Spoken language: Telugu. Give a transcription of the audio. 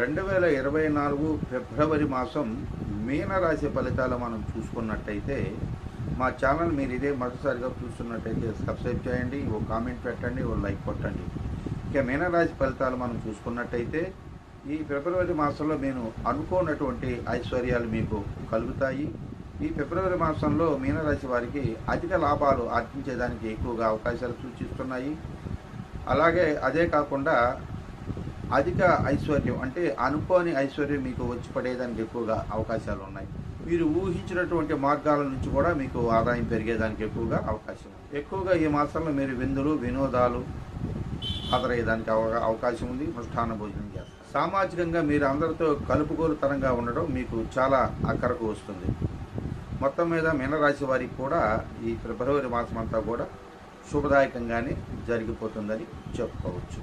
2024 ఫిబ్రవరి మాసం మీనరాశి ఫలితాలు మనం చూసుకున్నట్టయితే మా ఛానల్ మీరు ఇదే మొదటిసారిగా చూస్తున్నట్టయితే సబ్స్క్రైబ్ చేయండి, ఓ కామెంట్ పెట్టండి, ఓ లైక్ కొట్టండి. ఇక మీనరాశి ఫలితాలు మనం చూసుకున్నట్టయితే ఈ ఫిబ్రవరి మాసంలో నేను అనుకోనటువంటి ఐశ్వర్యాలు మీకు కలుగుతాయి. ఈ ఫిబ్రవరి మాసంలో మీనరాశి వారికి అధిక లాభాలు ఆర్జించేదానికి ఎక్కువగా అవకాశాలు సూచిస్తున్నాయి. అలాగే అదే కాకుండా అధిక ఐశ్వర్యం అంటే అనుకోని ఐశ్వర్యం మీకు వచ్చి పడేదానికి ఎక్కువగా అవకాశాలు ఉన్నాయి. మీరు ఊహించినటువంటి మార్గాల నుంచి కూడా మీకు ఆదాయం పెరిగేదానికి ఎక్కువగా అవకాశం ఉంది. ఎక్కువగా ఈ మాసంలో మీరు విందులు వినోదాలు హాజరయ్యేదానికి అవకాశం ఉంది. మృష్టాన్న భోజనం చేస్తారు. సామాజికంగా మీరు అందరితో కలుపుగోలుతనంగా ఉండడం మీకు చాలా అక్కరకు వస్తుంది. మొత్తం మీద మీనరాశి వారికి కూడా ఈ ఫిబ్రవరి మాసం అంతా కూడా శుభదాయకంగానే జరిగిపోతుందని చెప్పుకోవచ్చు.